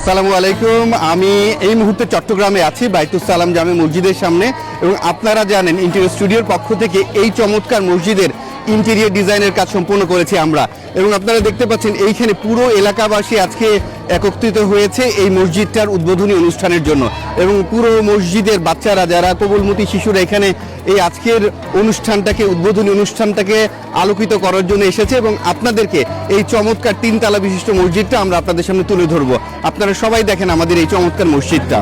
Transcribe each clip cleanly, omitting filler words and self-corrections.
আসসালামু আলাইকুম। আমি এই মুহূর্তে চট্টগ্রামে আছি বাইতুস সালাম জামে মসজিদের সামনে, এবং আপনারা জানেন ইন্টেরিয়র স্টুডিওর পক্ষ থেকে এই চমৎকার মসজিদের ইন্টেরিয়র ডিজাইনের কাজ সম্পূর্ণ করেছি আমরা। এবং আপনারা দেখতে পাচ্ছেন এইখানে পুরো এলাকাবাসী আজকে একত্রিত হয়েছে এই মসজিদটার উদ্বোধনী অনুষ্ঠানের জন্য, এবং পুরো মসজিদের বাচ্চারা যারা কোমলমতি শিশুরা এখানে এই আজকের অনুষ্ঠানটাকে উদ্বোধনী অনুষ্ঠানটাকে আলোকিত করার জন্য এসেছে, এবং আপনাদেরকে এই চমৎকার 3 তলা বিশিষ্ট মসজিদটা আমরা আপনাদের সামনে তুলে ধরবো। আপনারা সবাই দেখেন আমাদের এই চমৎকার মসজিদটা।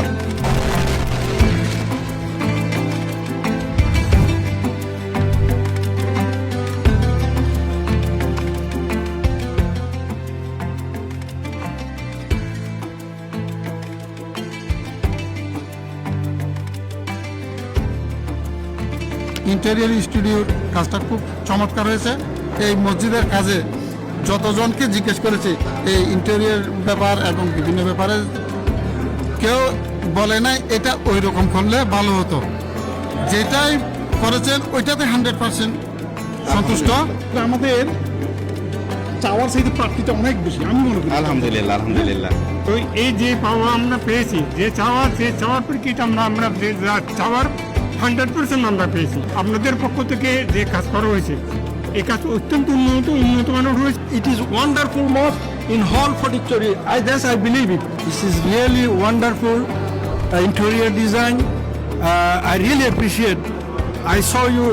ইন্টেরিয়র স্টুডিওর কাজটা খুব চমৎকার হয়েছে। এই মসজিদের কাজে যতজনকে জিজ্ঞেস করেছি এই ইন্টেরিয়র ব্যাপার এবং বিভিন্ন ব্যাপারে, কেউ বলে নাই এটা ওই রকম করলে ভালো হতো। যেটাই করেছেন ওইটাতে 100% সন্তুষ্ট। আমাদের চাওয়ার সেই প্রাপ্তিটা অনেক বেশি আমি মনে করি। আলহামদুলিল্লাহ, আলহামদুলিল্লাহ। তো এই যে পাওয়া আমরা পেয়েছি, যে চাওয়ার পরিপ্রেক্ষিতে আমরা যে চাওয়ার 100% আমরা পেয়েছি। আপনাদের পক্ষ থেকে যে কাজ করা হয়েছে এই কাজ অত্যন্ত উন্নত মানের হয়েছে। It is wonderful mosque in whole Fodichori. I believe it. This is really wonderful interior design. I really appreciate. I saw you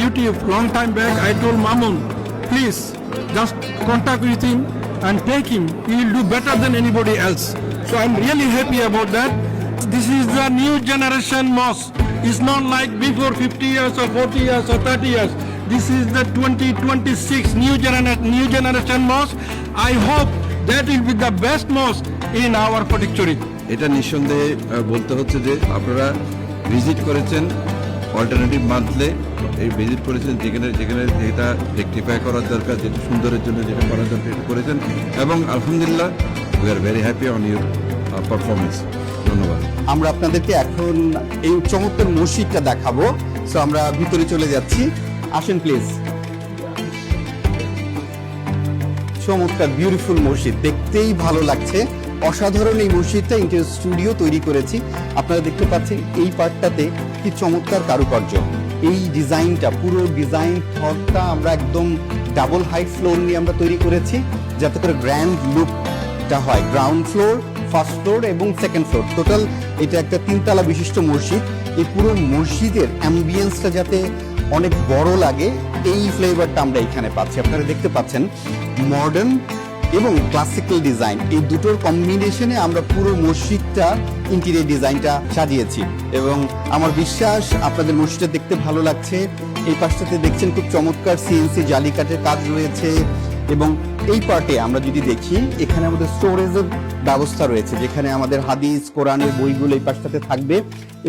YouTube long time back. I told Mamun, please just contact with him and take him. He will do better than anybody else. So I'm really happy about that. This is the new generation mosque. It's not like before 50 years or 40 years or 30 years. This is the 2026 new generation mosque. I hope that will be the best mosque in our Fodichori. এটা নিঃসন্দেহে বলতে হচ্ছে যে আপনারা visit করেছেন alternative মান্থলে, এই visit করেছেন যেখানে যেখানে যেটা রেকটিফাই করার দরকার, যেটা সুন্দরের জন্য যেটা করার দরকার করেছেন, এবং আলহামদুলিল্লাহ we are very happy on your performance. ধন্যবাদ। আমরা আপনাদেরকে এখন এই চমৎকার মসজিদটা দেখাবো। সো আমরা ভিতরে চলে যাচ্ছি, আসেন প্লিজ। চমৎকার বিউটিফুল মসজিদ, দেখতেই ভালো লাগছে। অসাধারণ এই মসজিদটা ইন্টেরিয়র স্টুডিও তৈরি করেছি। আপনারা দেখতে পাচ্ছেন এই পার্টটাতে কি চমৎকার কারুকার্য। এই ডিজাইনটা, পুরো ডিজাইন থটটা আমরা একদম ডাবল হাইট ফ্লোর নিয়ে আমরা তৈরি করেছি, যাতে করে গ্র্যান্ড লুকটা হয়। গ্রাউন্ড ফ্লোর, ফার্স্ট ফ্লোর এবং সেকেন্ড ফ্লোর, টোটাল এটা একটা 3 তলা বিশিষ্ট মসজিদ। এই পুরো মসজিদের অ্যাম্বিয়েন্সটা যাতে অনেক বড় লাগে, এই ফ্লেভারটা আমরা এখানে পাচ্ছি। আপনারা দেখতে পাচ্ছেন মডার্ন এবং ক্লাসিক্যাল ডিজাইন, এই দুটোর কম্বিনেশনে আমরা পুরো মসজিদটা ইন্টেরিয়র ডিজাইনটা সাজিয়েছি, এবং আমার বিশ্বাস আপনাদের মসজিদটা দেখতে ভালো লাগছে। এই পাশটাতে দেখছেন খুব চমৎকার সিএনসি জালি কাঠের কাজ রয়েছে, এবং এই পার্টে আমরা যদি দেখি এখানে আমাদের স্টোরেজের ব্যবস্থা রয়েছে, যেখানে আমাদের হাদিস কোরআনের বইগুলো এই পাশটাতে থাকবে,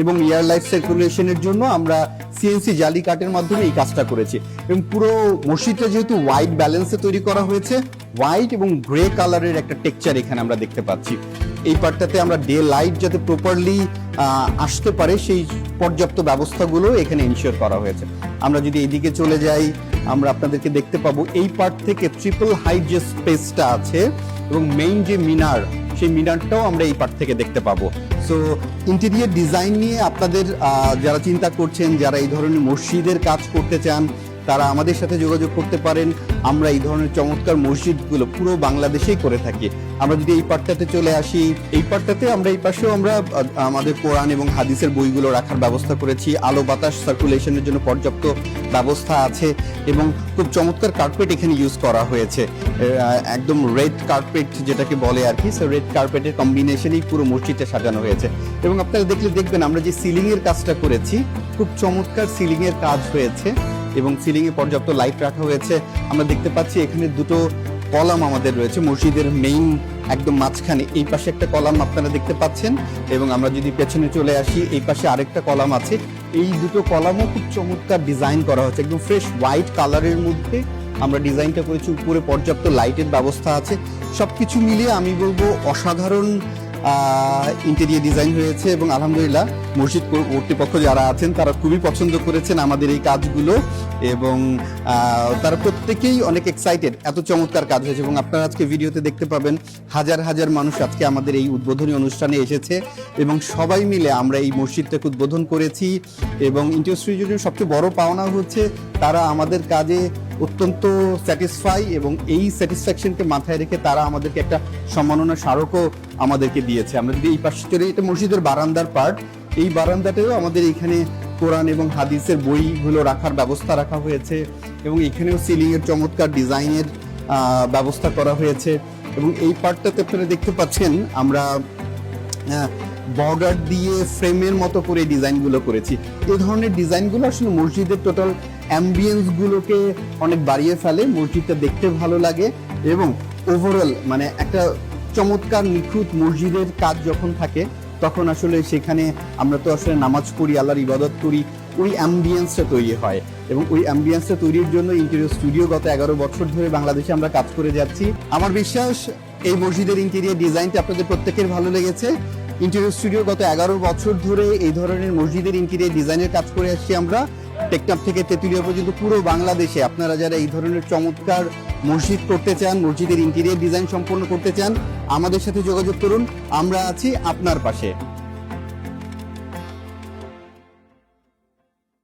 এবং এয়ার লাইফ সার্কুলেশনের জন্য আমরা সিএনসি জালি কাঠের মাধ্যমে এই কাজটা করেছি। এবং পুরো মসজিদটা যেহেতু হোয়াইট ব্যালেন্সে তৈরি করা হয়েছে, হোয়াইট এবং গ্রে কালারের একটা টেক্সচার এখানে আমরা দেখতে পাচ্ছি। এই পার্টটাতে আমরা ডে লাইট যাতে প্রপারলি আসতে পারে সেই পর্যাপ্ত ব্যবস্থাগুলো এখানে ইনশিওর করা হয়েছে। আমরা যদি এইদিকে চলে যাই, আমরা আপনাদেরকে দেখতে পাবো এই পার্ট থেকে ট্রিপল হাইট যে স্পেসটা আছে এবং মেইন যে মিনার, সেই মিনারটাও আমরা এই পার্ট থেকে দেখতে পাবো। সো ইন্টেরিয়র ডিজাইন নিয়ে আপনাদের যারা চিন্তা করছেন, যারা এই ধরনের মসজিদের কাজ করতে চান, তারা আমাদের সাথে যোগাযোগ করতে পারেন। আমরা এই ধরনের চমৎকার মসজিদগুলো পুরো বাংলাদেশেই করে থাকি। আমরা যদি এই পার্টটাতে চলে আসি, এই পার্টটাতে আমরা এই পাশেও আমরা আমাদের কোরআন এবং হাদিসের বইগুলো রাখার ব্যবস্থা করেছি। আলো বাতাস সার্কুলেশনের জন্য পর্যাপ্ত ব্যবস্থা আছে, এবং খুব চমৎকার কার্পেট এখানে ইউজ করা হয়েছে, একদম রেড কার্পেট যেটাকে বলে আর কি। সো রেড কার্পেটের কম্বিনেশনেই পুরো মসজিদটা সাজানো হয়েছে। এবং আপনারা দেখবেন আমরা যে সিলিং এর কাজটা করেছি, খুব চমৎকার সিলিং এর কাজ হয়েছে, এবং সিলিংয়ে পর্যাপ্ত লাইট রাখা হয়েছে। আমরা দেখতে পাচ্ছি এখানে দুটো কলাম আমাদের রয়েছে মসজিদের মেইন একদম মাঝখানে। এই পাশে একটা কলাম আপনারা দেখতে পাচ্ছেন, এবং আমরা যদি পেছনে চলে আসি, এই পাশে আরেকটা কলাম আছে। এই দুটো কলামও খুব চমৎকার ডিজাইন করা হয়েছে, একদম ফ্রেশ হোয়াইট কালারের মধ্যে আমরা ডিজাইনটা করেছি। উপরে পর্যাপ্ত লাইটের ব্যবস্থা আছে। সবকিছু মিলিয়ে আমি বলবো অসাধারণ ইন্টেরিয়র ডিজাইন হয়েছে এবং আলহামদুলিল্লাহ মসজিদ কর্তৃপক্ষ যারা আছেন তারা খুবই পছন্দ করেছেন আমাদের এই কাজগুলো এবং তারা প্রত্যেকেই অনেক এক্সাইটেড, এত চমৎকার কাজ হয়েছে। এবং আপনারা আজকে ভিডিওতে দেখতে পাবেন হাজার হাজার মানুষ আজকে আমাদের এই উদ্বোধনী অনুষ্ঠানে এসেছে এবং সবাই মিলে আমরা এই মসজিদটাকে উদ্বোধন করেছি। এবং ইন্টেরিয়র স্টুডিওর সবচেয়ে বড় পাওনা হচ্ছে তারা আমাদের কাজে অত্যন্ত স্যাটিসফাই এবং এই স্যাটিসফ্যাকশনকে মাথায় রেখে তারা আমাদেরকে একটা সম্মাননা স্মারকও আমাদেরকে দিয়েছে। আমরা যদি এই পাশে চলে, এটা মসজিদের বারান্দার পার্ট, এই বারান্দাতেও আমাদের এখানে কোরআন এবং হাদিসের বইগুলো রাখার ব্যবস্থা রাখা হয়েছে এবং এখানেও সিলিংয়ের চমৎকার ডিজাইনের ব্যবস্থা করা হয়েছে। এবং এই পার্টটাতে আপনারা দেখতে পাচ্ছেন আমরা বর্ডার দিয়ে ফ্রেমের মতো করে ডিজাইনগুলো করেছি। এই ধরনের ডিজাইনগুলো আসলে মসজিদের টোটাল অ্যাম্বিয়েন্সগুলোকে অনেক বাড়িয়ে ফেলে, মসজিদটা দেখতে ভালো লাগে এবং ওভারঅল মানে একটা চমৎকার নিখুঁত মসজিদের কাজ যখন থাকে তখন আসলে সেখানে আমরা তো আসলে নামাজ পড়ি, আল্লাহর ইবাদত করি, ওই অ্যাম্বিয়েন্সটা তৈরি হয়। এবং ওই অ্যাম্বিয়েন্সটা তৈরির জন্য ইন্টেরিয়র স্টুডিও গত 11 বছর ধরে বাংলাদেশে আমরা কাজ করে যাচ্ছি। আমার বিশ্বাস এই মসজিদের ইন্টেরিয়র ডিজাইনটা আপনাদের প্রত্যেকের ভালো লেগেছে। ইন্টেরিয়র স্টুডিও গত 11 বছর ধরে এই ধরনের মসজিদের ইন্টেরিয়র ডিজাইনের কাজ করে আসছি আমরা। টেকনাফ থেকে তেঁতুলিয়া পর্যন্ত পুরো বাংলাদেশে আপনারা যারা এই ধরনের চমৎকার মসজিদ করতে চান, মসজিদের ইন্টেরিয়র ডিজাইন সম্পন্ন করতে চান, আমাদের সাথে যোগাযোগ করুন, আমরা আছি আপনার পাশে।